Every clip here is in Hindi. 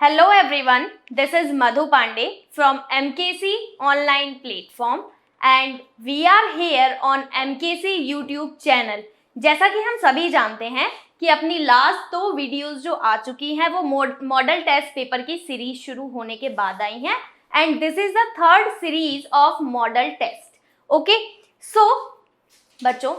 Hello everyone, this is Madhu Pandey from MKC online platform and we are here on MKC YouTube channel। जैसा कि हम सभी जानते हैं कि अपनी लास्ट 2 वीडियोस जो आ चुकी हैं वो मॉडल टेस्ट पेपर की सीरीज शुरू होने के बाद आई हैं and this is the 3rd series of model test. Okay, so बच्चों,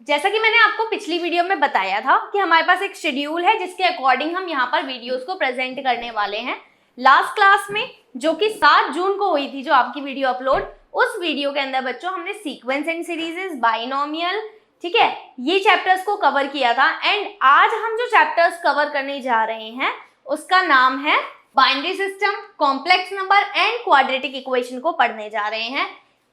जैसा कि मैंने आपको पिछली वीडियो में बताया था कि हमारे पास एक शेड्यूल है जिसके अकॉर्डिंग हम यहाँ पर वीडियोस को प्रेजेंट करने वाले हैं। लास्ट क्लास में जो कि 7 जून को हुई थी जो आपकी वीडियो अपलोड, उस वीडियो के अंदर बच्चों हमने सीक्वेंस एंड सीरीजेस, बाइनोमियल, ठीक है, ये चैप्टर्स को कवर किया था। एंड आज हम जो चैप्टर्स कवर करने जा रहे हैं उसका नाम है binary system, complex number and quadratic equation को पढ़ने जा रहे हैं।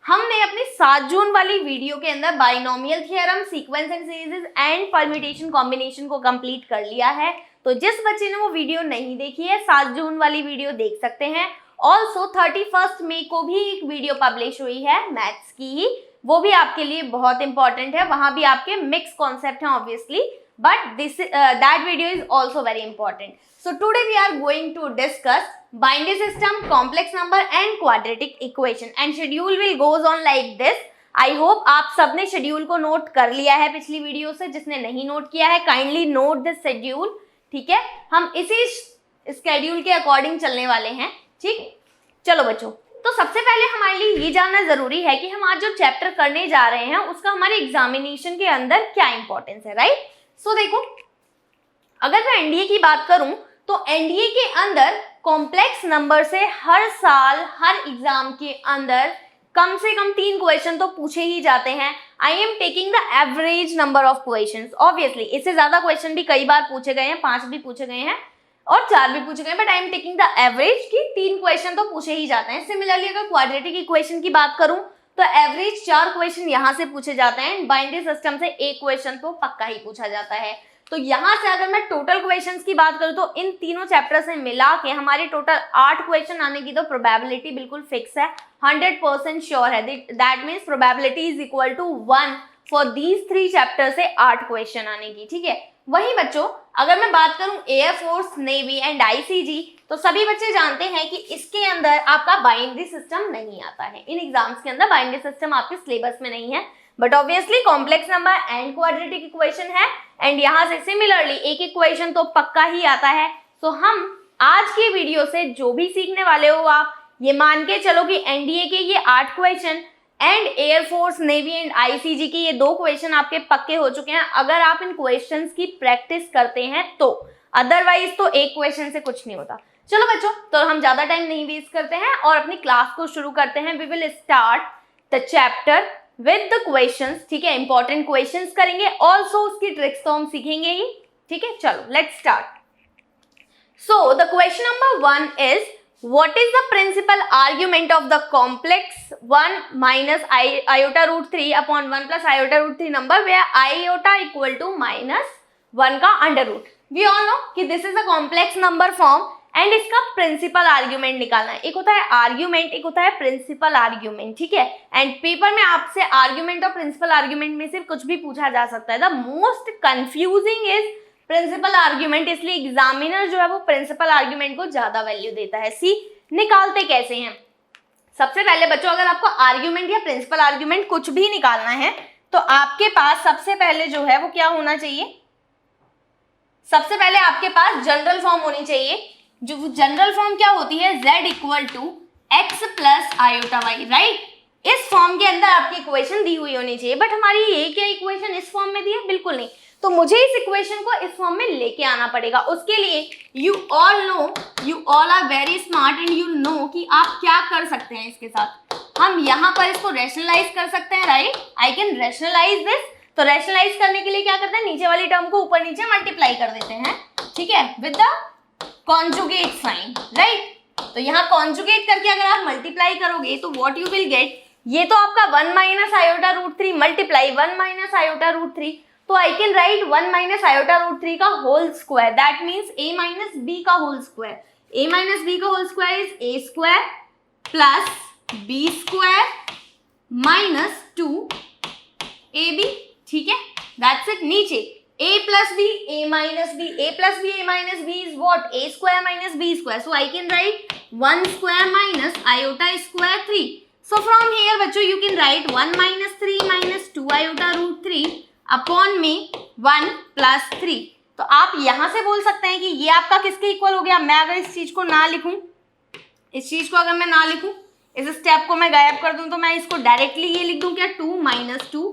हमने अपनी 7 जून वाली वीडियो के अंदर binomial theorem, sequence and series and permutation combination को कंप्लीट कर लिया है। तो जिस बच्चे ने वो वीडियो नहीं देखी है 7 जून वाली वीडियो देख सकते हैं। ऑल्सो 31 मई को भी एक वीडियो पब्लिश हुई है मैथ्स की ही, वो भी आपके लिए बहुत इंपॉर्टेंट है। वहां भी आपके मिक्स कॉन्सेप्ट हैं obviously, but this that video is also very important. So today we are going to discuss binary system, complex number and quadratic equation and schedule will goes on like this. I hope आप सबने शेड्यूल को नोट कर लिया है पिछली वीडियो से। जिसने नहीं नोट किया है काइंडली नोट दिस शेड्यूल, ठीक है। हम इसी शेड्यूल के अकॉर्डिंग चलने वाले हैं, ठीक। चलो बच्चों, तो सबसे पहले हमारे लिए ये जानना जरूरी है कि हम आज जो चैप्टर करने जा रहे हैं उसका हमारे एग्जामिनेशन के अंदर क्या इंपॉर्टेंस है, राइट। सो देखो, अगर मैं एनडीए की बात करूं तो एनडीए के अंदर कॉम्प्लेक्स नंबर से हर साल हर एग्जाम के अंदर कम से कम 3 क्वेश्चन तो पूछे ही जाते हैं। I am taking the average number of questions. Obviously इससे ज्यादा क्वेश्चन भी कई बार पूछे गए हैं, 5 भी पूछे गए हैं और 4 भी पूछे गए हैं, but I am taking the average कि 3 क्वेश्चन तो पूछे ही जाते हैं। सिमिलरली अगर क्वाड्रेटिक इक्वेशन की बात करूं तो एवरेज 4 क्वेश्चन यहाँ से पूछे जाते हैं। बाइनरी सिस्टम से 1 क्वेश्चन तो पक्का ही पूछा जाता है। तो यहाँ से अगर मैं टोटल क्वेश्चंस की बात करूँ तो इन तीनों चैप्टर से मिला के हमारे टोटल 8 क्वेश्चन आने की तो प्रोबेबिलिटी बिल्कुल फिक्स है, 100% श्योर है। That means probability is equal to 1 for these 3 chapter से 8 क्वेश्चन आने की, ठीक है। वही बच्चों, अगर मैं बात करूं एयरफोर्स, नेवी एंड आईसीजी, तो सभी बच्चे जानते हैं कि इसके अंदर आपका बाइनरी सिस्टम नहीं आता है। इन एग्जाम्स के अंदर बाइनरी सिस्टम आपके सिलेबस में नहीं है, but obviously complex number and quadratic equation है एंड यहाँ से सिमिलरली एक इक्वेशन तो पक्का ही आता है। तो हम आज की वीडियो से जो भी सीखने वाले हो आप ये मान के चलो कि एनडीए के ये 8 question and air force, navy and ICG के ये 2 क्वेश्चन आपके पक्के हो चुके हैं अगर आप इन क्वेश्चंस की प्रैक्टिस करते हैं तो। अदरवाइज तो एक क्वेश्चन से कुछ नहीं होता। चलो बच्चों, तो हम ज्यादा टाइम नहीं वेस्ट करते हैं और अपनी क्लास को शुरू करते हैं। We will start the chapter with the questions, ठीक है। इंपॉर्टेंट क्वेश्चंस करेंगे, ऑल्सो उसकी ट्रिक्स तो हम सीखेंगे ही, ठीक है। चलो let's start. So the question number 1 is what is the principal argument of the complex 1 minus iota root 3 upon 1 plus iota root 3 number where iota equal to minus 1 का under root। we all know कि this is a complex number form and इसका प्रिंसिपल आर्ग्यूमेंट निकालना है। एक होता है आर्ग्यूमेंट, एक होता है प्रिंसिपल आर्ग्यूमेंट, ठीक है। एंड पेपर में आपसे आर्ग्यूमेंट और प्रिंसिपल आर्ग्यूमेंट में से कुछ भी पूछा जा सकता है। The most confusing is principle argument, इसलिए एग्जामिनर जो है वो प्रिंसिपल आर्ग्यूमेंट को ज्यादा वैल्यू देता है। सी निकालते कैसे हैं? सबसे पहले बच्चों, अगर आपको आर्ग्यूमेंट या प्रिंसिपल आर्ग्यूमेंट कुछ भी निकालना है तो आपके पास सबसे पहले जो है वो क्या होना चाहिए? सबसे पहले आपके पास जनरल फॉर्म होनी चाहिए। जो जनरल फॉर्म क्या होती है? z equal to X plus iota Y, right. इस फॉर्म के अंदर आपकी इक्वेशन दी हुई होनी चाहिए, बट हमारी ये क्या इक्वेशन इस फॉर्म में दी है? बिल्कुल नहीं। तो मुझे इस इक्वेशन को इस फॉर्म में लेके आना पड़ेगा। उसके लिए you all know, you all are very smart and you know कि आप क्या कर सकते हैं इसके साथ। हम यहाँ पर इसको रैशनलाइज कर सकते हैं, right. I can rationalise this. तो रैशनलाइज करने के लिए क्या करते हैं? नीचे वाली टर्म को ऊपर नीचे मल्टीप्लाई कर देते हैं, ठीक है, with the conjugate sign, right. तो यहाँ कॉन्जुगेट करके अगर आप मल्टीप्लाई करोगे तो व्हाट यू विल गेट, ये तो आपका 1 minus iota root 3 multiply 1 minus iota root 3। तो I can write 1 minus iota root 3 का whole square, that means a minus B का whole square. a minus B का whole square is a square plus b square minus 2ab, ठीक है, दैट्स इट। नीचे a plus b, a minus b, a plus b, a minus b is what? A square minus b square. So I can write 1 square minus iota square 3. So from here बच्चों you can write 1 minus 3 minus 2 iota root 3 upon में 1 plus 3. तो आप यहाँ से बोल सकते हैं कि ये आपका किसके इक्वल हो गया? मैं अगर इस चीज को ना लिखूं, इस चीज को अगर मैं ना लिखूं, इस स्टेप को मैं गायब कर दूं, तो मैं इसको डायरेक्टली ये लिख दूं क्या? 2 minus 2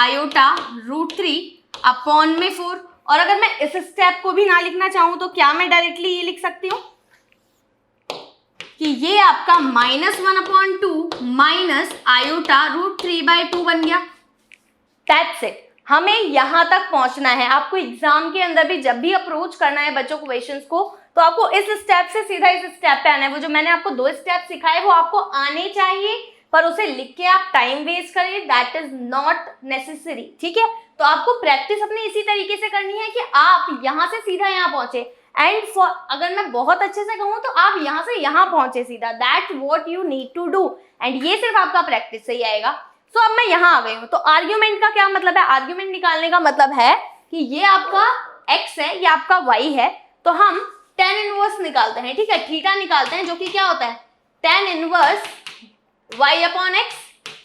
iota root 3 अपॉन में 4. और अगर मैं इस स्टेप को भी ना लिखना चाहूं तो क्या मैं डायरेक्टली ये लिख सकती हूँ कि ये आपका -1/2 माइनस आयोटा रूट 3/2 बन गया. That's it. हमें यहां तक पहुंचना है. आपको एग्जाम के अंदर भी जब भी अप्रोच करना है बच्चों क्वेश्चंस को, तो आपको इस स्टेप से सीधा इस स्टेप पे आना है. वो जो मैंने आपको 2 स्टेप सिखाए वो आपको आने चाहिए, पर उसे लिख के आप टाइम वेस्ट करें, दैट इज नॉट नेसेसरी. ठीक है, तो आपको प्रैक्टिस अपने इसी तरीके से करनी है कि आप यहाँ से सीधा यहाँ पहुंचे. एंड फॉर अगर मैं बहुत अच्छे से कहूँ तो आप यहाँ से यहाँ पहुंचे सीधा. That what you need to do. And ये सिर्फ आपका प्रैक्टिस से ही आएगा. सो अब मैं यहाँ आ गई हूँ. तो आर्ग्यूमेंट का क्या मतलब है? आर्ग्यूमेंट निकालने का मतलब है कि ये आपका x है, ये आपका y है, तो हम tan इनवर्स निकालते हैं. ठीक है, थीटा निकालते हैं, जो कि क्या होता है? tan inverse y upon x.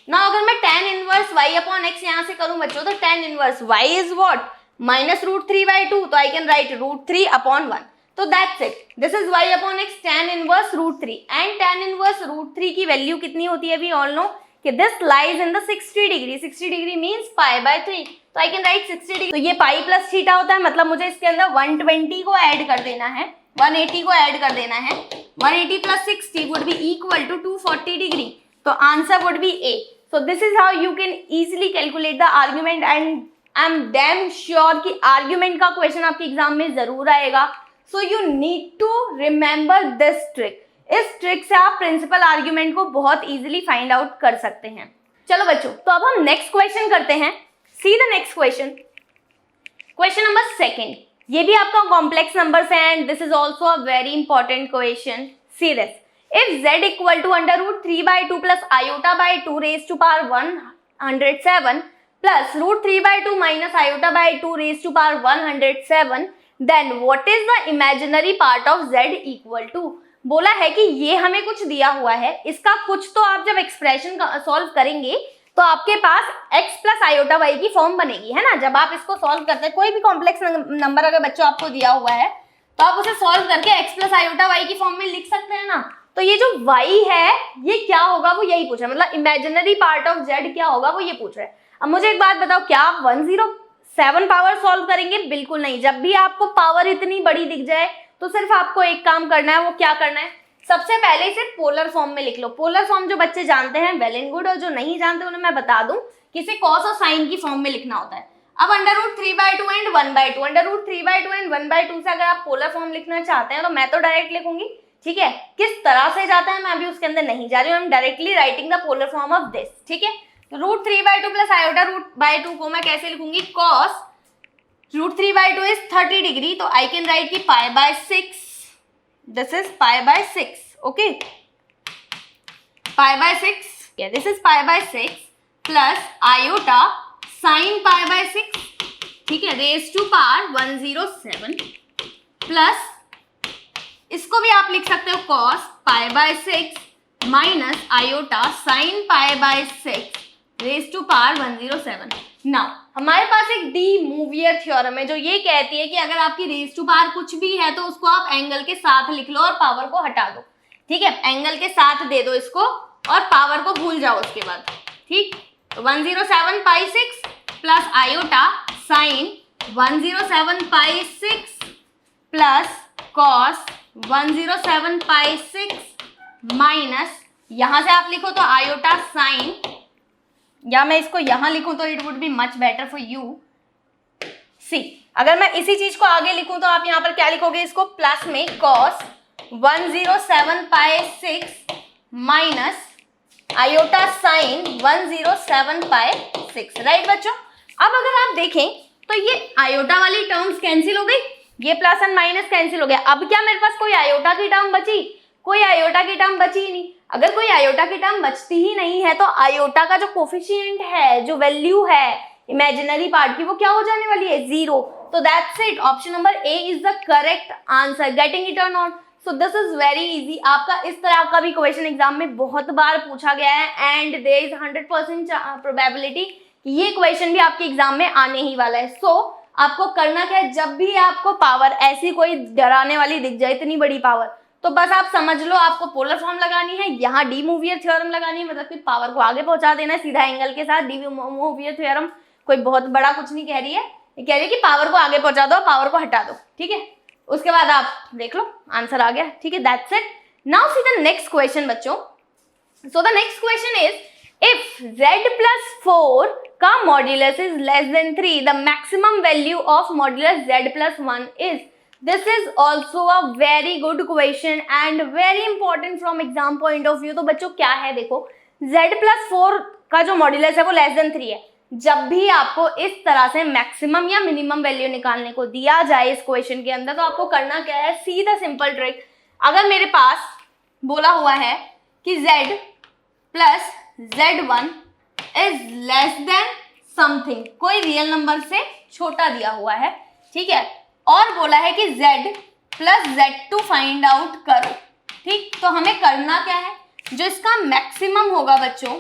ना अगर मैं tan inverse y upon x यहाँ से करूं बच्चों, तो tan inverse y is what? -√3/2. तो आई कैन राइट √3 अपॉन 1. तो that's it. This is y upon x tan inverse √3. And tan inverse √3 की वैल्यू कितनी होती है? वी ऑल नो कि this lies in the 60 degree. 60 degree means π/3. तो आई कैन राइट 60 डिग्री. तो ये पाई प्लस थीटा होता है, मतलब मुझे इसके अंदर 120 को ऐड कर देना है, 180 को ऐड कर देना है. 180 plus 60 would be equal to 240 degree. तो answer would be A. So this is how you can easily calculate the argument, and I'm damn sure कि argument का question आपके एग्जाम में जरूर आएगा. So you need to remember this trick. इस ट्रिक से आप प्रिंसिपल आर्ग्यूमेंट को बहुत इजीली फाइंड आउट कर सकते हैं. चलो बच्चों, तो अब हम नेक्स्ट क्वेश्चन करते हैं. सी the next question. Question number 2. ये भी आपका कॉम्प्लेक्स नंबर्स है and this is also a very important question. See this. If z equal to under root 3/2 plus iota by 2 raised to power 107 plus root 3/2 minus iota by 2 raised to power 107, then what is the imaginary part of z equal to? बोला है कि ये हमें कुछ दिया हुआ है, इसका कुछ तो आप जब एक्सप्रेशन सॉल्व करेंगे तो आपके पास x प्लस आयोटा y की फॉर्म बनेगी, है ना. जब आप इसको सॉल्व करते हैं, कोई भी कॉम्प्लेक्स नंबर अगर बच्चों आपको दिया हुआ है तो आप उसे सॉल्व करके x प्लस आयोटा y की फॉर्म में लिख सकते हैं ना. तो ये जो y है ये क्या होगा वो यही पूछ रहा है, मतलब इमेजिनरी पार्ट ऑफ z क्या होगा वो ये पूछ रहा है. अब मुझे एक बात बताओ, क्या आप 107 पावर सॉल्व करेंगे? बिल्कुल नहीं. जब भी आपको पावर इतनी बड़ी दिख जाए तो सिर्फ आपको एक काम करना है. वो क्या करना है? सबसे पहले इसे पोलर फॉर्म में लिख लो. पोलर फॉर्म जो बच्चे जानते हैं वेल एंड गुड, और जो नहीं जानते उन्हें मैं बता दूं कि इसे कॉस और साइन की फॉर्म में लिखना होता है. अब √3/2 एंड 1/2, √3/2 एंड 1/2 से अगर आप पोलर फॉर्म लिखना चाहते हैं तो मैं तो डायरेक्ट लिखूंगी. ठीक है, किस तरह से जाता है मैं अभी उसके अंदर नहीं जा रही हूँ. आई am directly writing the polar form of this. ठीक है, तो √3/2 प्लस आयोटा √2 को मैं कैसे लिखूंगी? कॉस √3/2 इज 30 डिग्री, तो आई कैन राइट की π/6. This is π/6. Okay, π/6. This is π/6 plus iota sine π/6. ठीक है, रेज टू पावर 107 प्लस इसको भी आप लिख सकते हो cos π/6 minus iota sine π/6 raise to power 107. Now हमारे पास एक डी मूवियर थ्योरम है जो ये कहती है कि अगर आपकी रेज टू पावर कुछ भी है तो उसको आप एंगल के साथ लिख लो और पावर को हटा दो. ठीक है, एंगल के साथ दे दो इसको और पावर को भूल जाओ उसके बाद. ठीक, 107/6 plus iota sign 107/6 plus cos 107/6 minus, यहां से आप लिखो तो आयोटा साइन, या मैं इसको यहां लिखूं तो it would be much better for you. See, अगर मैं इसी चीज को आगे लिखूं तो आप यहां पर क्या लिखोगे? इसको प्लस में cos 107/6 minus iota sign 107/6. Right बच्चों, अब अगर आप देखें तो ये आयोटा वाली टर्म्स कैंसिल हो गई, ये प्लस एंड माइनस कैंसिल हो गया. अब क्या मेरे पास कोई आयोटा की टर्म बची? कोई आयोटा की टर्म बची ही नहीं. अगर कोई आयोटा की टर्म बचती ही नहीं है तो आयोटा का जो कोफिशिएंट है, जो वैल्यू है, इमेजिनरी पार्ट की वो क्या हो जाने वाली है, 0। तो that's it, option number A is the correct answer. Getting it और not? So this is very easy. आपका इस तरह का भी क्वेश्चन एग्जाम में बहुत बार पूछा गया है एंड देयर इज 100% प्रोबेबिलिटी कि ये क्वेश्चन भी आपके एग्जाम में आने ही वाला है। सो आपको करना क्या है, जब भी आपको पावर ऐसी कोई डराने वाली दिख जाए, इतनी बड़ी पावर, तो बस आप समझ लो आपको पोलर फॉर्म लगानी है, यहाँ डी मूवियर थ्योरम लगानी है, मतलब कि पावर को आगे पहुंचा देना है सीधा एंगल के साथ। डी मूवियर थ्योरम कोई बहुत बड़ा कुछ नहीं कह रही है, कह रही है कि पावर को आगे पहुंचा दो, पावर को हटा दो, ठीक है। उसके बाद आप देख लो आंसर आ गया, ठीक है। That's it. Now see the next question बच्चों। So the next question is, if z+4 का modulus is less than 3, the maximum value of modulus z+1 is. This is also a very good question and very important from exam point of view. तो बच्चों क्या है, देखो z+4 का जो मॉड्यूलस है वो लेस देन 3 है। जब भी आपको इस तरह से मैक्सिमम या मिनिमम वैल्यू निकालने को दिया जाए इस क्वेश्चन के अंदर, तो आपको करना क्या है, सीधा सिंपल ट्रिक। अगर मेरे पास बोला हुआ है कि z+z1 is less then something, कोई रियल नंबर से छोटा दिया हुआ है, ठीक है, और बोला है कि z+z2 फाइंड आउट करो, ठीक। तो हमें करना क्या है, जो इसका मैक्सिमम होगा बच्चों,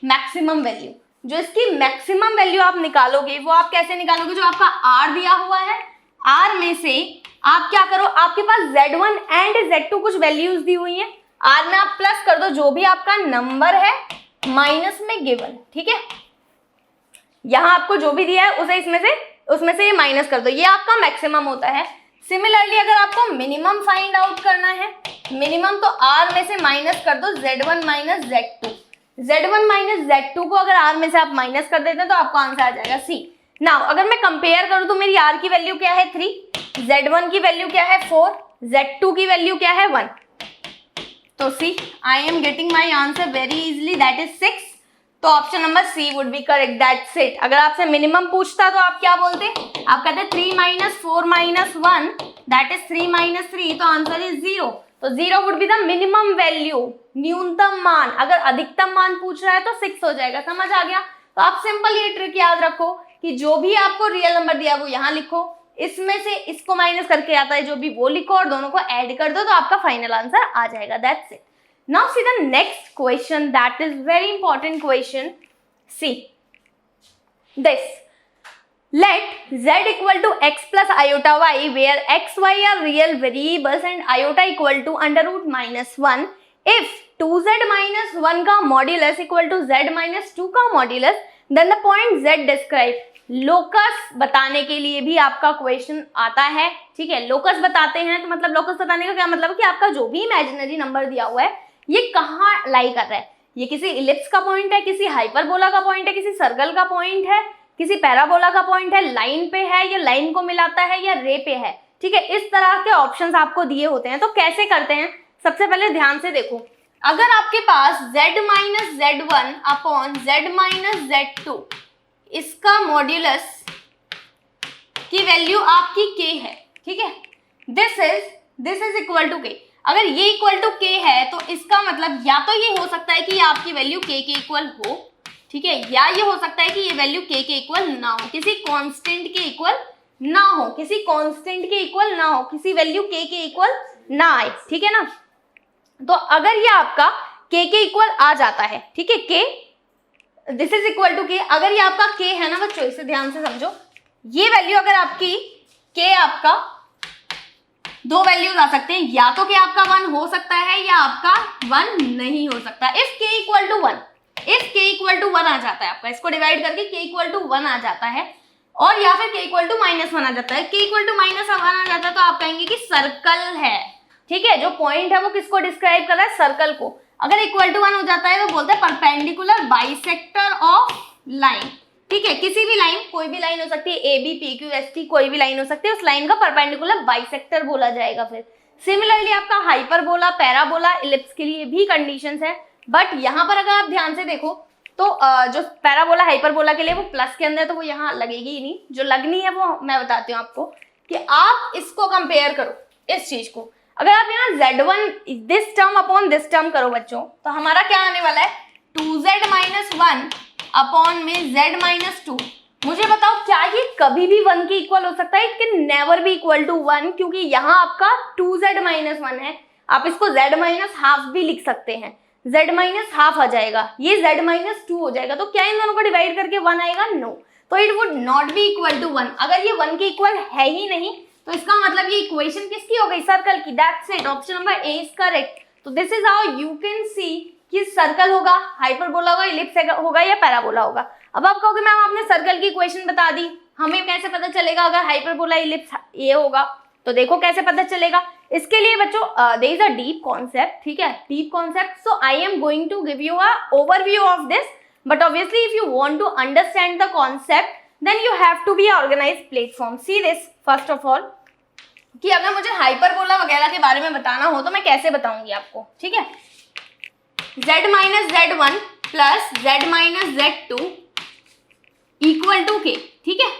मैक्सिमम वैल्यू, जो इसकी मैक्सिमम वैल्यू आप निकालोगे वो आप कैसे निकालोगे, जो आपका r दिया हुआ है, r में से आप क्या करो, आपके पास z1 एंड z2 कुछ वैल्यूज दी हुई हैं, r में आप प्लस कर दो जो भी आपका नंबर है माइनस में गिवन, ठीक है। यहां आपको जो भी दिया है उसे उसमें से ये माइनस कर दो, ये आपका मैक्सिमम होता है। सिमिलरली अगर आपको मिनिमम फाइंड आउट करना है, मिनिमम तो r में से माइनस कर दो z1 minus z2, z1 minus z2 को अगर r में से आप माइनस कर देते हैं तो आपको आंसर आ जाएगा c। नाउ अगर मैं कंपेयर करूं तो मेरी r की वैल्यू क्या है 3, z1 की वैल्यू क्या है 4, z2 की वैल्यू क्या है 1, तो c, I am getting my answer very easily, that is 6। तो option number C would be correct, that's it. अगर आपसे मिनिमम पूछता तो आप क्या बोलते, आप कहते 3 minus 4 minus 1 that is 3 minus 3, तो आंसर इज 0। तो 0 would be the minimum value, न्यूनतम मान। अगर अधिकतम मान पूछ रहा है तो 6 हो जाएगा, समझ आ गया। तो आप सिंपल ये ट्रिक याद रखो कि जो भी आपको रियल नंबर दिया वो यहाँ लिखो, इसमें से इसको माइनस करके आता है जो भी वो लिखो और दोनों को ऐड कर दो, तो आपका फाइनल आंसर आ जाएगा, that's it. Now see the next question, that is very important question. See this. Let z equal to x plus iota y, where x, y are real variables and iota equal to under root minus 1. If 2z minus 1 का modulus equal to z minus 2 का modulus, then the point z describe. Locus बताने के लिए भी आपका क्वेश्चन आता है, ठीक है। लोकस बताते हैं तो मतलब लोकस बताने का क्या मतलब है कि आपका जो भी इमेजिनरी नंबर दिया हुआ है ये कहाँ लाई कर रहा है, ये किसी इलिप्स का पॉइंट है, किसी हाइपरबोला का पॉइंट है, किसी सर्कल का पॉइंट है, किसी पैराबोला का पॉइंट है, लाइन पे है या लाइन को मिलाता है या रे पे है, ठीक है। इस तरह के ऑप्शंस आपको दिए होते हैं। तो कैसे करते हैं, सबसे पहले ध्यान से देखो, अगर आपके पास z minus z1 upon z minus z2 इसका मॉड्यूलस की वैल्यू आपकी k है, ठीक है, this is equal to k। अगर ये इक्वल टू k है तो इसका मतलब या तो ये हो सकता है कि ये आपकी वैल्यू k के इक्वल हो, ठीक है, या ये हो सकता है कि ये वैल्यू k के इक्वल ना हो, किसी कांस्टेंट के इक्वल ना हो, किसी कांस्टेंट के इक्वल ना हो, किसी वैल्यू k के इक्वल ना आए, ठीक है ना। तो अगर ये आपका k के इक्वल आ जाता है, ठीक है, k this is equal to k, अगर ये आपका k है ना बच्चों, इसे ध्यान से समझो, ये वैल्यू अगर आपकी k आपका दो वैल्यूज आ सकते हैं, या तो कि आपका 1 हो सकता है या आपका 1 नहीं हो सकता। If k equal to 1, if k equal to 1 आ जाता है आपका, इसको डिवाइड करके k इक्वल टू 1 आ जाता है, और या फिर k इक्वल टू -1 आ जाता है। k इक्वल टू -1 आ जाता है तो आप कहेंगे कि सर्कल है, ठीक है, जो पॉइंट है वो किसको डिस्क्राइब कर रहा है, सर्कल को। अगर इक्वल टू 1 हो जाता है तो बोलते हैं परपेंडिकुलर बाइसेक्टर ऑफ लाइन, ठीक है, किसी भी लाइन, कोई भी लाइन हो सकती है, A B P Q S T, कोई भी लाइन हो सकती है, उस लाइन का परपेंडिकुलर बाइसेक्टर बोला जाएगा। फिर सिमिलरली आपका हाइपरबोला, पैराबोला, इलिप्स के लिए भी कंडीशंस है, बट यहाँ पर अगर आप ध्यान से देखो तो जो पैराबोला हाइपरबोला के लिए वो प्लस के अंदर, तो वो यहाँ लगेगी ही नहीं, जो लगनी है वो मैं बताती हूँ आपको कि आप इसको कंपेयर करो इस चीज को। अगर आप यहाँ z1 this term upon this term करो बच्चों, तो हमारा क्या आने वाला है 2z माइनस 1 अपॉन में z माइनस 2। मुझे बताओ क्या ये कभी भी 1 के इक्वल हो सकता है? It can never be equal to 1, क्योंकि यहाँ आपका 2z माइनस 1 है। आप इसको z माइनस हाफ भी लिख सकते हैं, z माइनस हाफ आ जाएगा, ये z माइनस 2 हो जाएगा। तो क्या इन दोनों को डिवाइड करके 1 आएगा? नो। तो it would not be equal to 1। अगर ये 1 के इक्वल है ही नहीं तो इसका मतलब ये इक्वेशन किसकी हो गई? सर्कल की। That's it, option number A is correct. तो this is how you can see कि सर्कल होगा, हाइपरबोला होगा, इलिप्स होगा या पैराबोला होगा। अब आप कहोगे मैम आपने सर्कल की इक्वेशन बता दी, हमें कैसे पता चलेगा अगर हाइपरबोला इलिप्स ये होगा? तो देखो कैसे पता चलेगा। इसके लिए बच्चों there is a deep concept, ठीक है, deep concept. So I am going to give you a overview of this, but obviously if you want to understand the concept then you have to be a organised platform. See this, first of all कि अगर मुझे हाइपरबोला वगैरह के बारे में बताना हो तो मैं कैसे बताऊंगी आपको, ठीक है। z minus z1 plus z minus z2 equal to k, ठीक है,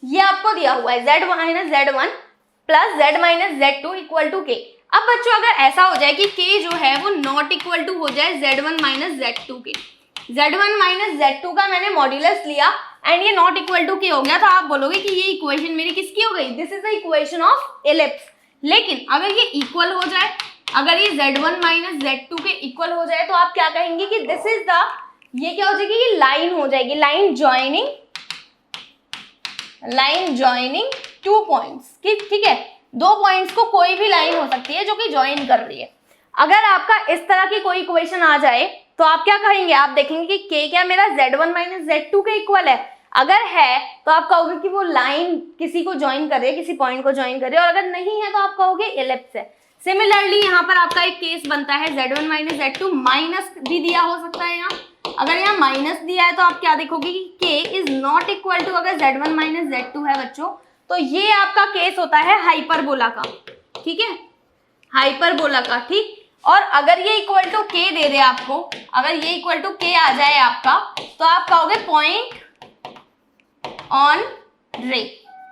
ये आपको दिया हुआ है z minus z1 plus z minus z2 equal to k। अब बच्चों अगर ऐसा हो जाए कि k जो है वो नॉट इक्वल टू हो जाए z1 माइनस z2 के, z1 माइनस z2 का मैंने मॉड्यूलस लिया एंड ये नॉट इक्वल टू k हो गया, तो आप बोलोगे कि ये इक्वेशन मेरी किसकी हो गई? This is the equation of ellipse. लेकिन अगर ये इक्वल हो जाए, अगर ये z1 माइनस z2 के इक्वल हो जाए तो आप क्या कहेंगे कि दिस इज द, ये क्या हो जाएगी? ये लाइन हो जाएगी, लाइन ज्वाइनिंग टू पॉइंट्स, ठीक है, दो पॉइंट्स को कोई भी लाइन हो सकती है जो कि ज्वाइन कर रही है। अगर आपका इस तरह की कोई इक्वेशन आ जाए तो आप क्या कहेंगे? आप देखेंगे कि k क्या मेरा z1 माइनस z2 के इक्वल है। अगर है तो आप कहोगे कि वो लाइन किसी को ज्वाइन कर रही है, किसी पॉइंट को ज्वाइन कर रही है, और अगर नहीं है तो आप कहोगे इलिप्स है। सिमिलरली यहाँ पर आपका एक केस बनता है, z1 माइनस z2 माइनस भी दिया हो सकता है। यहाँ अगर यहाँ माइनस दिया है तो आप क्या देखोगे कि k is not equal to, अगर z1 माइनस z2 है बच्चों, तो ये आपका केस होता है हाइपरबोला का, ठीक है, हाइपरबोला का, ठीक। और अगर ये इक्वल टू k दे दे आपको, अगर ये इक्वल टू k आ जाए आपका, तो आप कहोगे पॉइंट ऑन रे,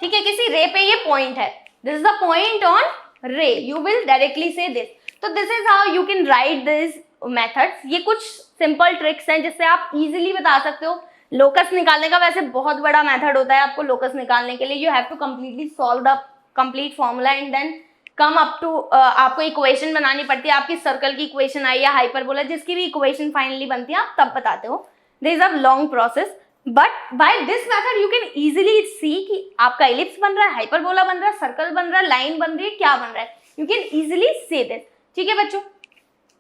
ठीक है, किसी रे पे ये पॉइंट है, this is the point on रे, यू विल डायरेक्टली से दिस। तो this is how you can write this methods. ये कुछ सिंपल ट्रिक्स हैं जिससे आप इजीली बता सकते हो। लोकस निकालने का वैसे बहुत बड़ा मेथड होता है आपको लोकस निकालने के लिए, you have to completely solve the complete formula and then come up to, आपको इक्वेशन बनानी पड़ती है। आपकी सर्कल की इक्वेशन आई या हाइपरबोला, जिसकी भी इक्वेशन फाइनली बनती है आप तब बताते हो। This is a long process, but by this method you can easily सी कि आपका इलिप्स बन रहा है, हाइपरबोला बन रहा है, सर्कल बन रहा है, लाइन बन रही है, क्या बन रहा है, यू कैन इजीली से दिस, ठीक है बच्चों।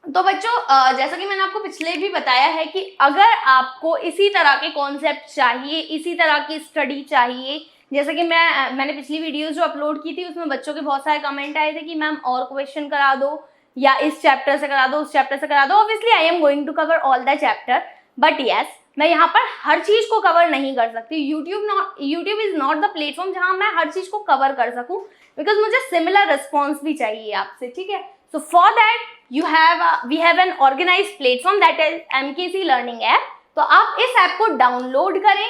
तो बच्चों जैसा कि मैंने आपको पिछले भी बताया है कि अगर आपको इसी तरह के कॉन्सेप्ट चाहिए, इसी तरह की स्टडी चाहिए, जैसे कि मैंने पिछली वीडियोस जो अपलोड की थी उसमें बच्चों के बहुत सारे कमेंट आए थे कि मैम और क्वेश्चन करा दो, या इस चैप्टर से करा दो, उस चैप्टर से करा दो। Obviously I am going to cover all the chapter, but yes मैं यहाँ पर हर चीज को कवर नहीं कर सकती। YouTube is not the platform जहाँ मैं हर चीज को कवर कर सकूँ, बिकॉज मुझे सिमिलर रिस्पॉन्स भी चाहिए आपसे, ठीक है। So for that we have an organised platform that is MKC learning app. तो आप इस ऐप को डाउनलोड करें,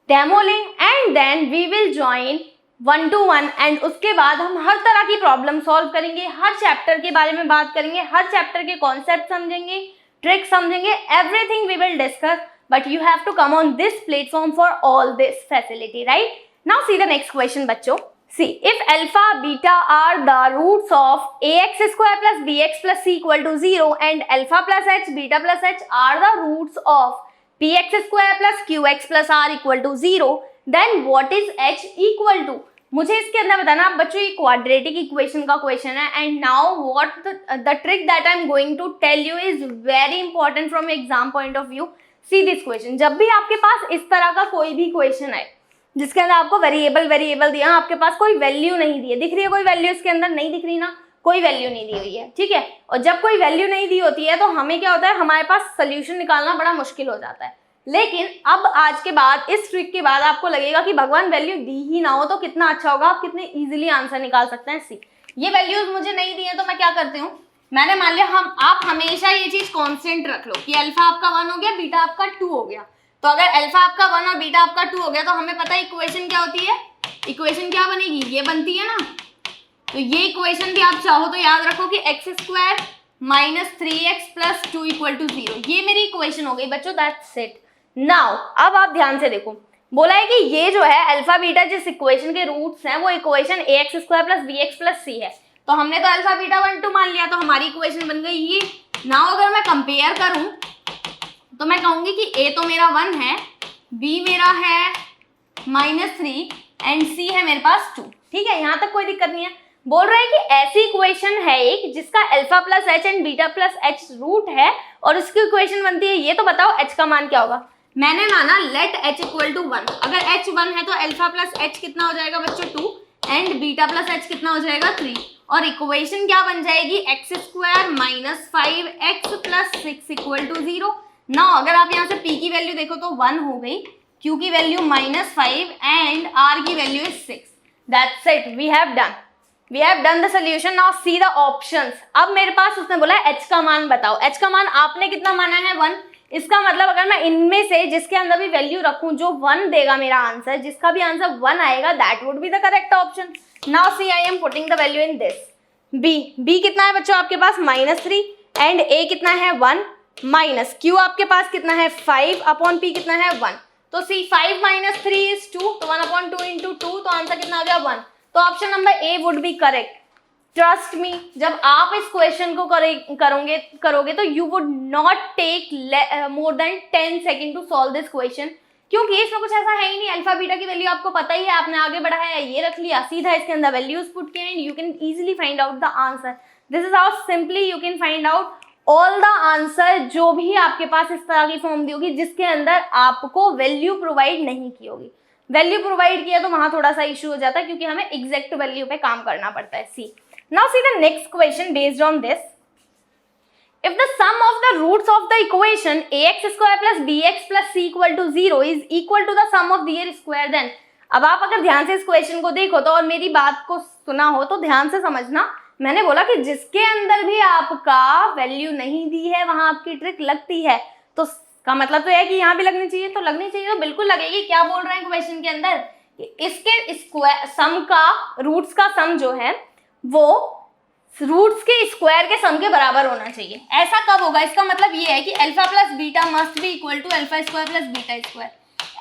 डेमो लें and then we will join 1-to-1 and उसके बाद हम हर तरह की प्रॉब्लम सॉल्व करेंगे, हर चैप्टर के बारे में बात करेंगे, हर चैप्टर के कॉन्सेप्ट समझेंगे, ट्रिक समझेंगे, everything we will discuss, but you have to come on this platform for all this facility, right. Now see the next question बच्चों। See, if alpha, beta are the roots of ax square plus bx plus c equal to 0 and alpha plus h, beta plus h are the roots of px square plus qx plus r equal to 0, then what is h equal to? मुझे इसके अंदर बताना आप बच्चों, ये क्वाड्रेटिक इक्वेशन का क्वेश्चन है and now what the trick that I am going to tell you is very important from exam point of view. See this question, जब भी आपके पास इस तरह का कोई भी क्वेश्चन है जिसके अंदर आपको वेरिएबल दिया, आपके पास कोई वैल्यू नहीं दी है, दिख रही है कोई वैल्यू इसके अंदर? नहीं दिख रही ना, कोई वैल्यू नहीं दी हुई है, ठीक है। और जब कोई वैल्यू नहीं दी होती है तो हमें क्या होता है, हमारे पास सोल्यूशन निकालना बड़ा मुश्किल हो जाता है। लेकिन अब आज के बाद, इस ट्रिक के बाद आपको लगेगा कि भगवान वैल्यू दी ही ना हो तो कितना अच्छा होगा, आप कितने ईजिली आंसर निकाल सकते हैं। सी, ये वैल्यूज मुझे नहीं दी है तो मैं क्या करती हूँ, मैंने मान लिया आप हमेशा ये चीज कॉन्स्टेंट रख लो कि अल्फा आपका 1 हो गया, बीटा आपका 2 हो गया। तो अगर अल्फा आपका 1 और बीटा आपका 2 हो गया तो हमें पता है इक्वेशन क्या होती है, इक्वेशन क्या बनेगी, ये बनती है ना। तो ये इक्वेशन भी आप चाहो तो याद रखो कि x square minus 3x plus 2 equal to 0, ये मेरी इक्वेशन हो गई बच्चों, दैट्स इट, नाउ अब आप ध्यान से देखो, बोला है कि ये जो है अल्फा बीटा जिस इक्वेशन के रूट्स हैं वो equation ax square plus bx plus c है, तो हमने तो अल्फा बीटा 1 2 मान लिया, तो हमारी इक्वेशन बन गई ये। नाउ अगर मैं कंपेयर करूं तो मैं कहूंगी कि a तो मेरा 1 है, b मेरा है -3 एंड c है मेरे पास 2। ठीक है, यहाँ तक कोई दिक्कत नहीं है। बोल रहा है कि ऐसी इक्वेशन है एक जिसका alpha plus h and beta plus h root है और उसकी इक्वेशन बनती है ये, तो बताओ h का मान क्या होगा। मैंने माना लेट h इक्वल टू 1, अगर h 1 है तो अल्फा प्लस h कितना हो जाएगा बच्चों 2 एंड बीटा प्लस h कितना हो जाएगा 3, और इक्वेशन क्या बन जाएगी x square minus 5x plus 6 equal to 0। Now अगर आप यहाँ से p की वैल्यू देखो तो 1 हो गई, q की वैल्यू -5 एंड r की value is 6। That's it, we have done the solution. Now see the options. अब मेरे पास उसने बोला है h का मान बताओ, h का मान आपने कितना माना है 1, इसका मतलब अगर मैं इनमें से जिसके अंदर भी वैल्यू रखूं जो 1 देगा मेरा आंसर, जिसका भी आंसर 1 आएगा that would be the correct option. Now see I am putting the value in this. b कितना है बच्चों आपके पास -3 एंड a कितना है 1 माइनस q आपके पास कितना है 5 अपॉन p कितना है 1, तो c 5 - 3 इज 2, तो 1/2 इंटू 2, तो आंसर कितना आ गया 1। तो option number A would be correct. Trust me, जब आप इस क्वेश्चन को करोगे तो you would not take more than 10 second to solve this question, क्योंकि इसमें कुछ ऐसा है ही नहीं। अल्फा बीटा की वैल्यू आपको पता ही है, आपने आगे बढ़ाया ये रख लिया, सीधा इसके अंदर वैल्यूज पुट किए and you can easily find out the answer. This is how simply you can find out all the answer जो भी आपके पास इस तरह की फॉर्म दी होगी जिसके अंदर आपको वैल्यू प्रोवाइड नहीं की होगी। वैल्यू प्रोवाइड किया तो वहां थोड़ा सा इशू हो जाता है क्योंकि हमें एग्जैक्ट वैल्यू पे काम करना पड़ता है। सी now see the next question based on this. If the sum of the roots of the equation ax square plus bx plus c equal to 0 is equal to the sum of their square, then अब आप अगर ध्यान से इस क्वेश्चन को देखो तो और मेरी बात को सुना हो तो ध्यान से समझना। मैंने बोला कि जिसके अंदर भी आपका वैल्यू नहीं दी है वहां आपकी ट्रिक लगती है, तो का मतलब तो है कि यहाँ भी लगनी चाहिए, तो लगनी चाहिए तो बिल्कुल लगेगी। क्या बोल रहे हैं क्वेश्चन के अंदर कि इसके स्क्वायर सम का, रूट्स का सम जो है वो रूट्स के स्क्वायर के सम के बराबर होना चाहिए। ऐसा कब होगा, इसका मतलब ये है कि alpha plus beta must be equal to alpha square plus beta square,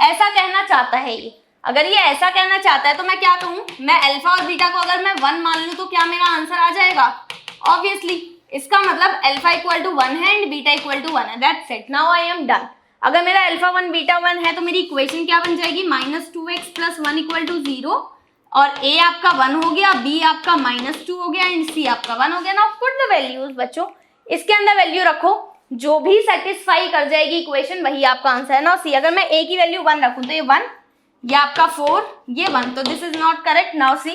ऐसा कहना चाहता है ये। अगर ये ऐसा कहना चाहता है तो मैं क्या कहूँ, मैं अल्फा और बीटा को अगर मैं 1 मान लूँ तो क्या मेरा आंसर आ जाएगा ऑब्वियसली। इसका मतलब अल्फा इक्वल टू 1 है एंड बीटा इक्वल टू 1 है। That's it, now I am done. अगर मेरा अल्फा 1 बीटा 1 है तो मेरी इक्वेशन क्या बन जाएगी, -2x प्लस 1 इक्वल टू 0, और a आपका 1 हो गया, b आपका -2 हो गया एंड c आपका 1 हो गया। नाउ पुट द वैल्यूज बच्चों, इसके अंदर वैल्यू रखो, जो भी सेटिस्फाई कर जाएगी इक्वेशन वही आपका आंसर है। नाउ सी, अगर मैं a की वैल्यू 1 रखूं तो ये 1, ये आपका 4, ये 1, तो this is not correct. Now see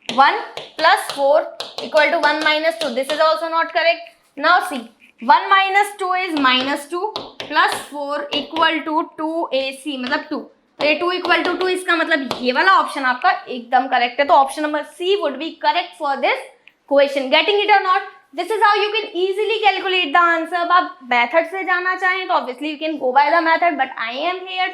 1 plus 4 equal to 1 minus 2, this is also not correct. Now see 1 minus 2 is -2 plus 4 equal to 2ac मतलब 2, तो ये 2 इक्वल टू 2, इसका मतलब ये वाला ऑप्शन आपका एकदम करेक्ट है। तो option number C would be correct for this question. Getting it और not, this is how you can easily calculate the answer. अब आप मेथड से जाना चाहें तो obviously you can go by the method, but I am here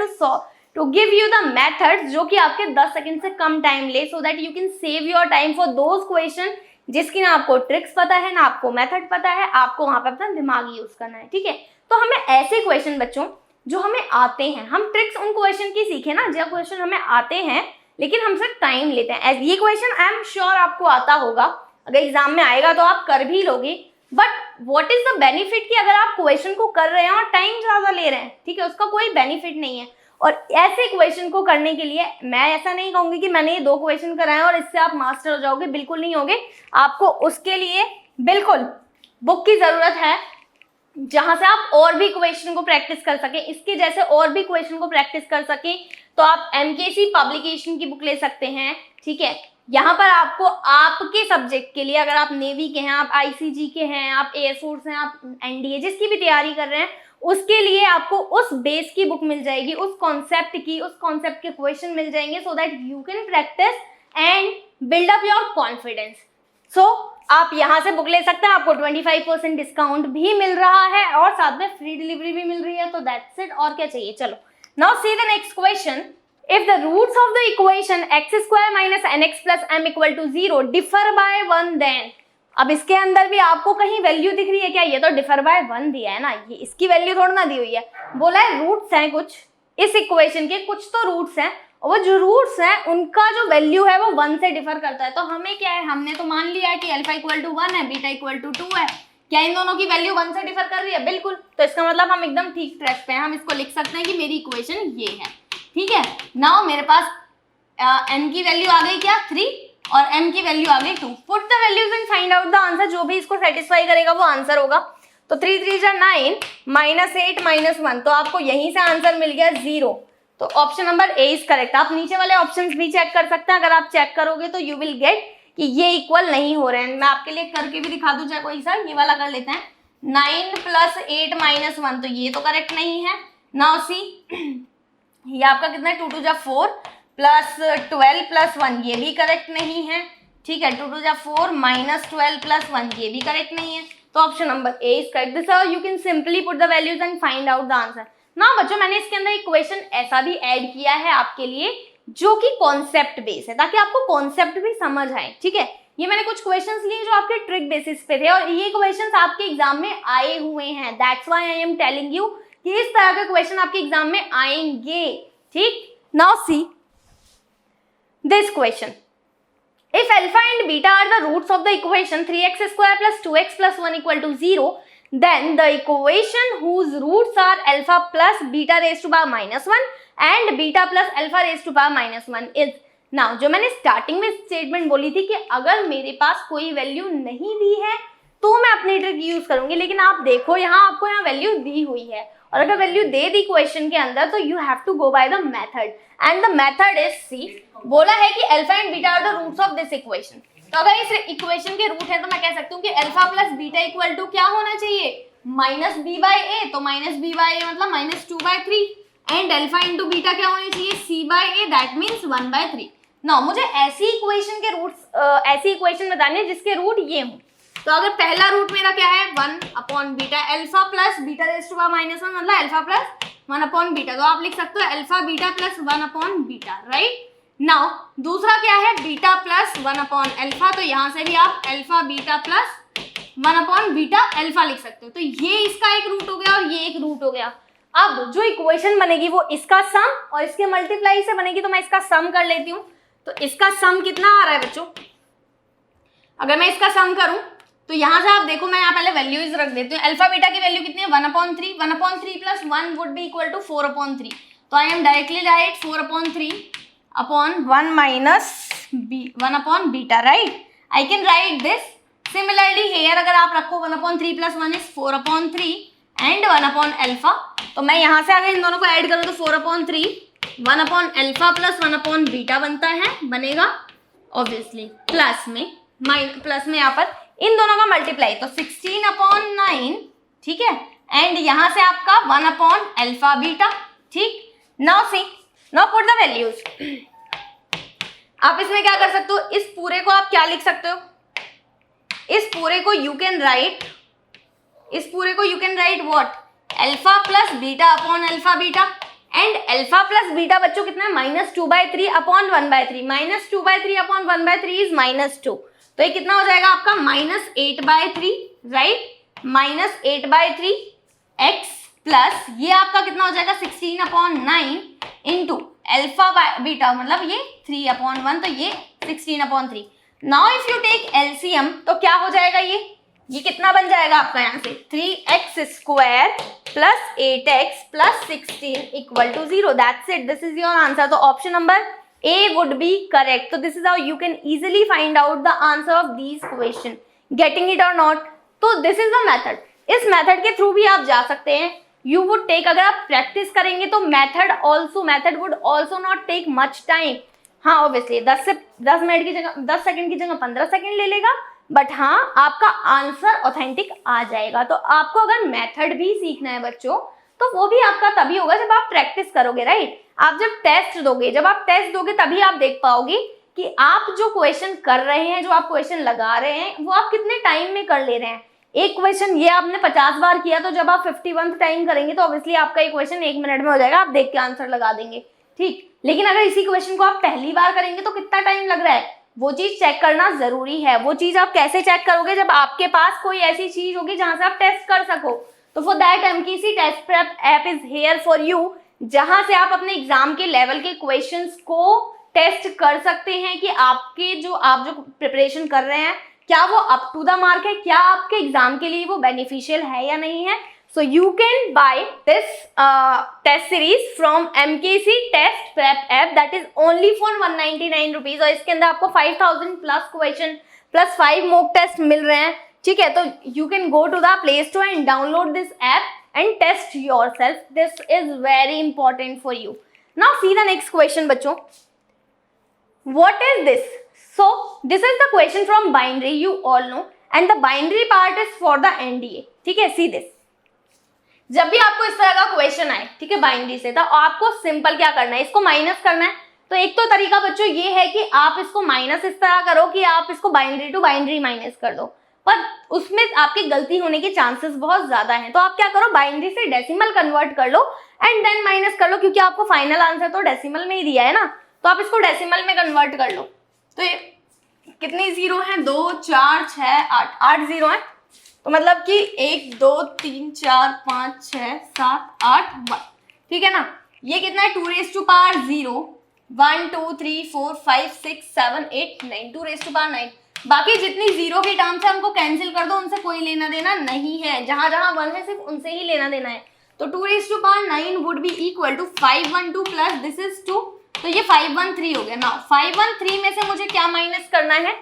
to give you the method जो कि आपके 10 सेकंड से कम टाइम ले, so that you can save your time for those question जिसकी ना आपको ट्रिक्स पता है ना आपको मेथड पता है, आपको वहां पर अपना दिमाग यूज करना है। ठीक है, तो हमें ऐसे क्वेश्चन बच्चों जो हमें आते हैं, हम ट्रिक्स उन क्वेश्चन की सीखे ना जो क्वेश्चन हमें आते हैं लेकिन हम सिर्फ टाइम लेते हैं। ये क्वेश्चन आई एम श्योर आपको आता होगा, अगर एग्जाम में आएगा तो आप कर भी लोगे, but what is the benefit कि अगर आप क्वेश्चन को कर रहे हैं और टाइम ज्यादा ले रहे हैं, ठीक है, उसका कोई बेनिफिट नहीं है। और ऐसे क्वेश्चन को करने के लिए मैं ऐसा नहीं कहूंगी कि मैंने ये 2 क्वेश्चन कराए और इससे आप मास्टर हो जाओगे, बिल्कुल नहीं होगे। आपको उसके लिए बिल्कुल बुक की जरूरत है जहां से आप और भी क्वेश्चन को प्रैक्टिस कर सके, इसके जैसे और भी क्वेश्चन को प्रैक्टिस कर सके। तो आप MKC पब्लिकेशन की बुक ले सकते हैं। ठीक है, यहाँ पर आपको आपके सब्जेक्ट के लिए, अगर आप नेवी के हैं, आप ICG के हैं, आप एयरफोर्स हैं, आप NDA जिसकी भी तैयारी कर रहे हैं, उसके लिए आपको उस बेस की बुक मिल जाएगी, उस कॉन्सेप्ट के क्वेश्चन मिल जाएंगे, so that you can practise and build up your confidence. सो आप यहाँ से बुक ले सकते हैं, आपको 25% डिस्काउंट भी मिल रहा है और साथ में फ्री डिलीवरी भी मिल रही है। तो दैट्स इट, और क्या चाहिए। चलो, now see the next question. If the roots of the equation x square minus nx plus m equal to 0 differ by 1 then, अब इसके अंदर भी आपको कहीं वैल्यू दिख रही है क्या, ये तो डिफर बाय 1 दिया है ना, ये इसकी वैल्यू थोड़ा ना दी हुई है। बोला है रूट्स हैं कुछ, इस इक्वेशन के कुछ तो रूट्स हैं और वो जो रूट्स हैं उनका जो वैल्यू है वो 1 से डिफर करता है। तो हमें क्या है, हमने तो मान लिया है कि अल्फा इक्वल टू 1 है, बीटा इक्वल टू 2 है। क्या इन दोनों की वैल्यू 1 से डिफर कर रही है? बिल्कुल। तो इसका मतलब हम एकदम ठीक ट्रैक पे हैं। हम इसको लिख सकते हैं कि मेरी इक्वेशन ये है, ठीक है। नाउ मेरे पास n की वैल्यू आ गई क्या 3 और m की वैल्यू आ गई 2। Put the values and find out the answer. जो भी इसको सेटिस्फाई करेगा वो आंसर होगा। तो 3 3 जा 9 -8 -1, तो आपको यहीं से आंसर मिल गया 0। तो option number A is correct. आप नीचे वाले ऑप्शंस भी चेक कर सकते हैं। अगर आप चेक करोगे तो यू विल गेट कि ये इक्वल नहीं हो रहे हैं। मैं आपके लिए करके भी दिखा दूं, चाहे कोई सा ये वाला कर लेते हैं। 9 + 8 - 1, तो ये तो करेक्ट नहीं है। नाउ सी ये आपका कितना है, 2 2 जा 4 + 12 + 1, ये भी करेक्ट नहीं है, ठीक है। 2 2 जा 4 -12 + 1, ये भी करेक्ट नहीं है। तो option number A is correct. This how you can simply put the values and find out the answer. ना बच्चों, मैंने इसके अंदर इक्वेशन ऐसा भी ऐड किया है आपके लिए जो कि कॉन्सेप्ट बेस है, ताकि आपको कॉन्सेप्ट भी समझ आए, ठीक है। ये मैंने कुछ क्वेश्चंस लिए जो आपके ट्रिक बेसिस पे थे और ये क्वेश्चंस आपके एग्जाम में आए हुए हैं। That's why I am telling you कि इस तरह के क्वेश्चन आपके एग्जाम में आएंगे, ठीक। Now see this question, if alpha and beta are the roots of the equation 3x square plus 2x plus 1 equal to 0, then the equation whose roots are alpha plus beta raised to power -1 and beta plus alpha raised to power -1 is। now जो मैंने स्टार्टिंग में स्टेटमेंट बोली थी कि अगर मेरे पास कोई वैल्यू नहीं दी है तो मैं अपनी ट्रिक यूज करूंगी, लेकिन आप देखो यहाँ आपको यहाँ वैल्यू दी हुई है और अगर वैल्यू दे दी क्वेश्चन के अंदर तो you have to go by the method and the method is see. बोला है कि alpha and beta are the roots of this equation. तो अगर इस इक्वेशन के रूट है तो मैं कह सकती हूँ कि alpha plus beta equal to क्या होना चाहिए, -b/a। तो -b/a मतलब -2/3 एंड अल्फा इंटू बीटा क्या होनी चाहिए, c/a, दैट मीन्स 1/3। नाउ मुझे ऐसी इक्वेशन के रूट्स ऐसी इक्वेशन बतानी है जिसके रूट ये हों। तो अगर पहला रूट मेरा क्या है 1/बीटा, alpha plus beta raised to power -1 मतलब अल्फा प्लस 1/बीटा। तो आप लिख सकते हो अल्फा बीटा प्लस 1/बीटा, राइट। नाउ दूसरा क्या है बीटा प्लस 1/अल्फा, तो यहाँ से भी आप अल्फा बीटा प्लस 1/बीटा अल्फा लिख सकते हो। तो ये इसका एक रूट हो गया और ये एक रूट हो गया। अब जो इक्वेशन बनेगी वो इसका सम और इसके मल्टीप्लाई से बनेगी, तो मैं इसका सम कर लेती हूँ। तो इसका सम कितना आ रहा है बच्चों, अगर मैं इसका सम करूं तो यहाँ से आप देखो, मैं यहाँ पहले वैल्यूज रख देती हूँ। अल्फा बीटा की वैल्यू कितनी है 1/3, 1/3 plus 1 would be equal to 4/3। तो I am directly write 4/3/1 minus 1/बीटा, right. I can write this similarly here. अगर आप रखो 1/3 प्लस 1 इज 4/3 एंड 1/अल्फा, तो मैं यहाँ से अगर इन दोनों को ऐड करूँ तो 4/3 1/अल्फा प्लस 1/बीटा बनता है, बनेगा ऑब्वियसली प्लस में यहाँ पर इन दोनों का मल्टीप्लाई, तो 16/9, ठीक है। एंड यहाँ से आपका 1/अल्फा बीटा, ठीक। Now see, now put the values. आप इसमें क्या कर सकते हो, इस पूरे को आप क्या लिख सकते हो, इस पूरे को you can write what, alpha plus beta upon alpha beta. And alpha plus beta बच्चों कितना है -2/3/1/3, -2/3/1/3 इज -2। तो ये कितना हो जाएगा आपका -8/3, राइट। -8/3 x प्लस ये आपका कितना हो जाएगा 16/9 इंटू अल्फा बीटा मतलब ये 3/1, तो ये 16/3। Now if you take LCM तो क्या हो जाएगा, ये कितना बन जाएगा आपका यहाँ से 3x² plus 8x plus 16 equal to 0। That's it, this is your answer. तो option number A would be correct. So this is how you can easily find out the answer of these question. Getting it or not? तो this is the method. इस method के थ्रू भी आप जा सकते हैं। You would take, अगर आप प्रैक्टिस करेंगे तो method would also not take much time. हाँ obviously 10 मिनट की जगह 10 सेकंड की जगह 15 सेकंड ले लेगा, बट हाँ आपका आंसर ऑथेंटिक आ जाएगा। तो आपको अगर मेथड भी सीखना है बच्चों तो वो भी आपका तभी होगा जब आप प्रैक्टिस करोगे, राइट। आप जब टेस्ट दोगे तभी आप देख पाओगे कि आप जो क्वेश्चन कर रहे हैं, जो आप क्वेश्चन लगा रहे हैं, वो आप कितने टाइम में कर ले रहे हैं। एक क्वेश्चन ये आपने 50 बार किया, तो जब आप 51 टाइम करेंगे तो ऑब्वियसली आपका ये क्वेश्चन 1 मिनट में हो जाएगा, आप देख के आंसर लगा देंगे, ठीक। लेकिन अगर इसी क्वेश्चन को आप पहली बार करेंगे तो कितना टाइम लग रहा है, वो चीज चेक करना जरूरी है। वो चीज आप कैसे चेक करोगे, जब आपके पास कोई ऐसी चीज होगी जहां से आप टेस्ट कर सको। तो for that MKC test prep app is here for you, जहां से आप अपने एग्जाम के लेवल के क्वेश्चंस को टेस्ट कर सकते हैं कि आप जो प्रिपरेशन कर रहे हैं क्या वो अप टू द मार्क है, क्या आपके एग्जाम के लिए वो बेनिफिशियल है या नहीं है. So you can buy this test series from MKC Test Prep app that is only for 199 rupees और इसके अंदर आपको 5000 plus question plus 5 mock test मिल रहे हैं. ठीक है, तो you can go to the Play Store and download this app and test yourself. This is very important for you. Now see the next question बच्चों. What is this? So this is the question from binary, you all know, and the binary part is for the NDA. ठीक है, see this. जब भी आपको इस तरह का क्वेश्चन आए, ठीक है, बाइनरी से, तो आपको सिंपल क्या करना है, इसको माइनस करना है. तो एक तो तरीका बच्चों ये है कि आप इसको माइनस इस तरह करो कि आप इसको बाइनरी टू बाइनरी माइनस कर दो, पर उसमें आपकी गलती होने के चांसेस बहुत ज्यादा हैं. तो आप क्या करो, बाइनरी से डेसिमल कन्वर्ट कर लो एंड देन माइनस कर लो, क्योंकि आपको फाइनल आंसर तो डेसिमल में ही दिया है ना, तो आप इसको डेसिमल में कन्वर्ट कर लो. तो ये कितनी जीरो है, 2 4 6 8 जीरो है. तो मतलब कि 1 2 3 4 5 6 7 8 1. ठीक है ना, ये कितना है, 2 raised to power 0 1 2 3 4 5 6 7 8 9 2 raised to power 9. बाकी जितनी जीरो की टर्म्स है उनको कैंसिल कर दो, उनसे कोई लेना देना नहीं है. जहां जहां 1 है सिर्फ उनसे ही लेना देना है. तो 2 raised to power 9 would be equal to 512 plus this is 2, तो ये 513 हो गया ना. 513 में से मुझे क्या माइनस करना है,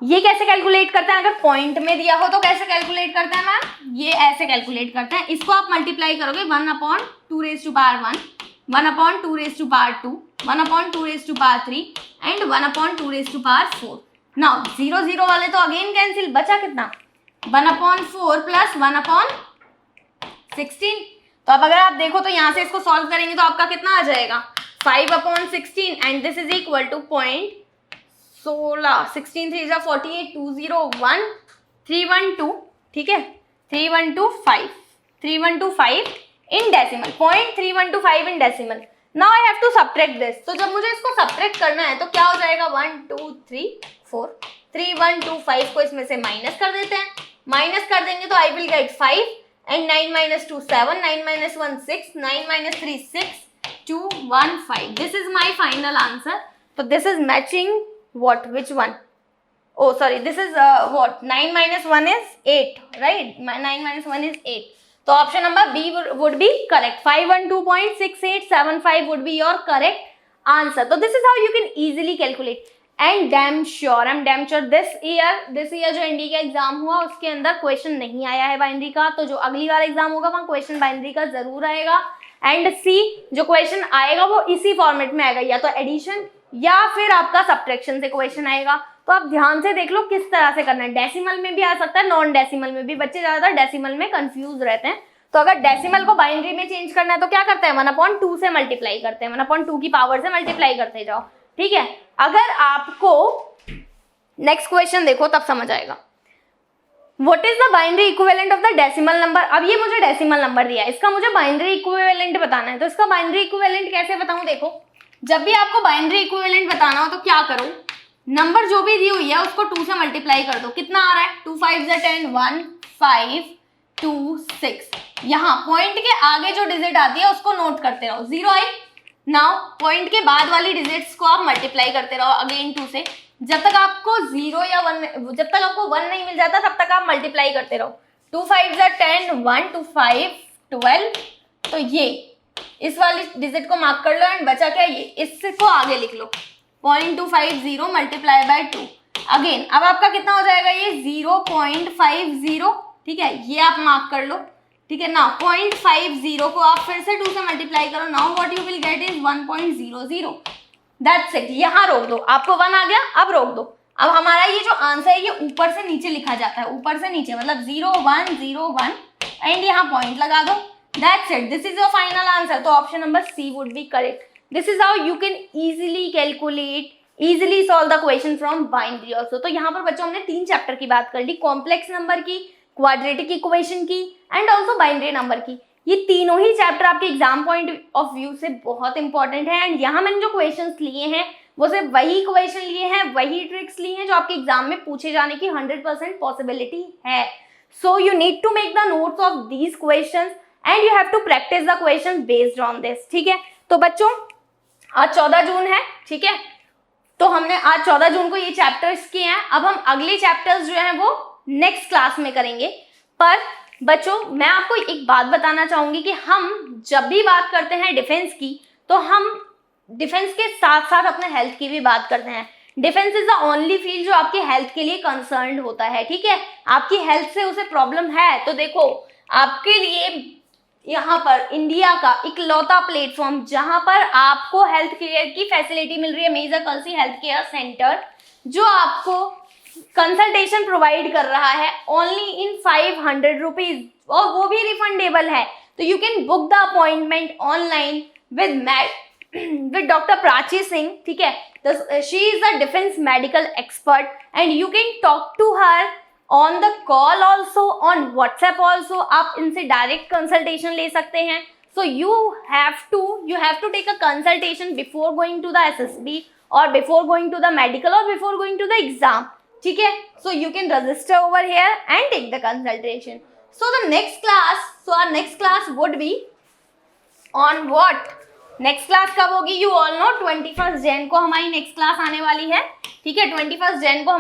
ये कैसे कैलकुलेट करते हैं, अगर पॉइंट में दिया हो तो कैसे कैलकुलेट करते हैं मैम, ये ऐसे कैलकुलेट करते हैं. इसको आप मल्टीप्लाई करोगे 1/2 raised to power 1, 1/2 raised to power 2, 1/2 raised to power 3 and 1/2 raised to power 4. Now 0 0 वाले तो अगेन कैंसिल, बचा कितना, 1/4 प्लस 1/16. तो अब अगर आप देखो तो यहाँ से इसको सॉल्व करेंगे तो आपका कितना आ जाएगा, 5/16 and this is equal to 16 16 3 48 201 312. ठीक है, 3125 in decimal, 0.3125 in decimal. Now I have to subtract this. तो जब मुझे इसको सब्ट्रैक्ट करना है तो क्या हो जाएगा, 1 2 3 4 3125 को इसमें से माइनस कर देते हैं. माइनस कर देंगे तो I will get 5 and 9 - 2 7 9 - 1 6 9 - 3 6 2 1 5. This is my final answer. तो this is matching what, which one, oh sorry, this is what, 9 - 1 is 8, right, 9 - 1 is 8. तो option number B would be correct. 512.6875 would be your correct answer. So this is how you can easily calculate. And I'm damn sure this year जो एनडी का एग्जाम हुआ उसके अंदर क्वेश्चन नहीं आया है बाइनरी का, तो जो अगली बार एग्जाम होगा वहाँ क्वेश्चन बाइनरी का जरूर आएगा. एंड सी जो क्वेश्चन आएगा वो इसी फॉर्मेट में आएगा, या तो एडिशन या फिर आपका सब्ट्रैक्शन से क्वेश्चन आएगा. तो आप ध्यान से देख लो किस तरह से करना है. डेसिमल में भी आ सकता है, नॉन डेसिमल में भी. बच्चे ज्यादातर डेसिमल में कंफ्यूज रहते हैं. तो अगर डेसिमल को बाइनरी में चेंज करना है तो क्या करते हैं, 1/2 से मल्टीप्लाई करते हैं, 1/2 की पावर से मल्टीप्लाई करते जाओ. ठीक है, अगर आपको नेक्स्ट क्वेश्चन देखो तब समझ आएगा. What is the binary equivalent of the decimal number? अब ये मुझे डेसिमल नंबर दिया है, इसका मुझे बाइनरी इक्विवेलेंट बताना है. तो इसका बाइनरी इक्विवेलेंट कैसे बताऊं, देखो जब भी आपको बाइनरी इक्विवेलेंट बताना हो तो क्या करो, नंबर जो भी दी हुई है उसको 2 से मल्टीप्लाई कर दो. कितना आ रहा है, 2 5 10 1 5 2 6. यहाँ पॉइंट के आगे जो डिजिट आती है उसको नोट करते रहो, 0 आई. नाउ पॉइंट के बाद वाली डिजिट्स को आप मल्टीप्लाई करते रहो अगेन 2 से, जब तक आपको 0 या 1, जब तक आपको 1 नहीं मिल जाता तब तक आप मल्टीप्लाई करते रहो. 2 5 10 1 2 5 12. तो ये इस वाली डिजिट को मार्क कर लो एंड बचा क्या, ये इसको आगे लिख लो, 0.250 मल्टीप्लाई बाय 2. अगेन अब आपका कितना हो जाएगा, ये 0.50. ठीक है, ये आप मार्क कर लो. ठीक है ना, 0.50 को आप फिर से 2 से मल्टीप्लाई करो. Now what you will get is 1.00. That's it. यहाँ रोक दो, आपको 1 आ गया, अब रोक दो. अब हमारा ये जो आंसर है ये ऊपर से नीचे लिखा जाता है, ऊपर से नीचे मतलब 0 1 0 1 एंड यहाँ पॉइंट लगा दो. That's it. This is your final answer. तो option number C would be correct. This is how you can easily calculate, easily solve the question from binary also. तो यहाँ पर बच्चों हमने 3 चैप्टर की बात कर ली, कॉम्प्लेक्स नंबर की, क्वाड्रेटिक इक्वेशन की एंड ऑल्सो बाइनरी नंबर की. ये तीनों ही चैप्टर आपके एग्जाम पॉइंट ऑफ व्यू से बहुत इंपॉर्टेंट है. एंड यहाँ मैंने जो क्वेश्चन लिए हैं वो सिर्फ वही क्वेश्चन लिए हैं, वही ट्रिक्स लिए हैं जो आपके एग्जाम में पूछे जाने की 100% पॉसिबिलिटी है. So you need to make the notes of these questions and you have to practise the question based on this, ठीक है। तो बच्चों आज 14 जून है, ठीक है, तो हमने आज 14 जून को ये चैप्टर्स किए हैं। अब हम अगले चैप्टर्स जो हैं वो नेक्स्ट क्लास में करेंगे। पर बच्चों मैं आपको एक बात बताना चाहूंगी कि हम जब भी बात करते हैं डिफेंस की, तो हम डिफेंस के साथ साथ अपने हेल्थ की भी बात करते हैं। Defence is the only field जो आपके हेल्थ के लिए कंसर्न्ड होता है, ठीक है। आपकी हेल्थ से उसे प्रॉब्लम है तो देखो आपके लिए यहाँ पर इंडिया का इकलौता प्लेटफॉर्म जहां पर आपको हेल्थ केयर की फैसिलिटी मिल रही है, major Kalsi health care centre, जो आपको कंसल्टेशन प्रोवाइड कर रहा है ओनली इन 500 रुपीज, और वो भी रिफंडेबल है। तो you can book the appointment online with doctor Prachi Singh, ठीक है। She is a defence medical expert and you can talk to her on the call also, on WhatsApp also, आप इनसे डायरेक्ट कंसल्टेशन ले सकते हैं। So you have to take a consultation before going to the SSB और before going to the medical और before going to the exam, ठीक है। So you can register over here and take the consultation. So the next class would be on what? Next class कब होगी? यू ऑल नो 21 जैन को हमारी नेक्स्ट क्लास आने वाली है, ठीक है। 21 जैन को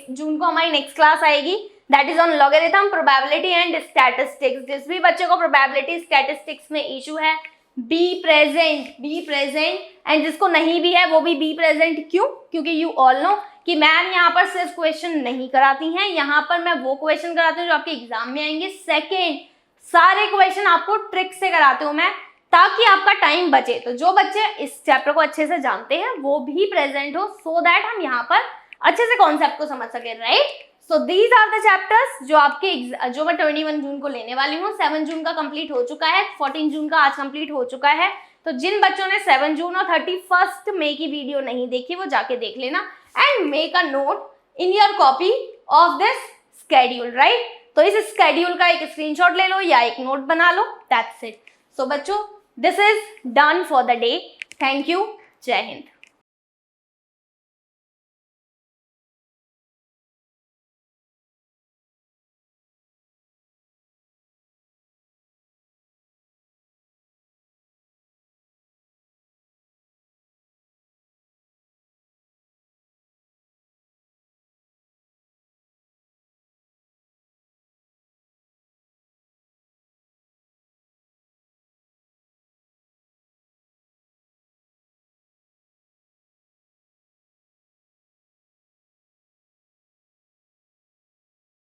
जून को हमारी नेक्स्ट क्लास आएगी, that is on logarithm, probability and statistics. जिस भी बच्चे को प्रोबेबिलिटी स्टैटिस्टिक्स में इशू है, बी प्रेजेंट, एंड जिसको नहीं भी है वो भी बी प्रेजेंट। क्यों? क्योंकि यू ऑल नो कि मैम यहाँ पर सिर्फ क्वेश्चन नहीं कराती हैं, यहाँ पर मैं वो क्वेश्चन कराती हूँ जो आपके एग्जाम में आएंगे। सेकेंड, सारे क्वेश्चन आपको ट्रिक से कराती हूँ मैं, ताकि आपका टाइम बचे। तो जो बच्चे इस चैप्टर को अच्छे से जानते हैं वो भी प्रेजेंट हो, सो दैट हम यहाँ पर अच्छे से कॉन्सेप्ट को समझ सके, right. So these are the chapters जो मैं 21 जून को लेने वाली हूँ। 7 जून का कंप्लीट हो चुका है, 14 जून का आज कंप्लीट हो चुका है। तो जिन बच्चों ने 7 जून और 31 मई की वीडियो नहीं देखी वो जाके देख लेना and make a note in your copy of this schedule, right. तो इस स्केड्यूल का एक स्क्रीनशॉट ले लो या एक नोट बना लो, दैट्स इट। सो बच्चों, this is done for the day. Thank you. Jai Hind.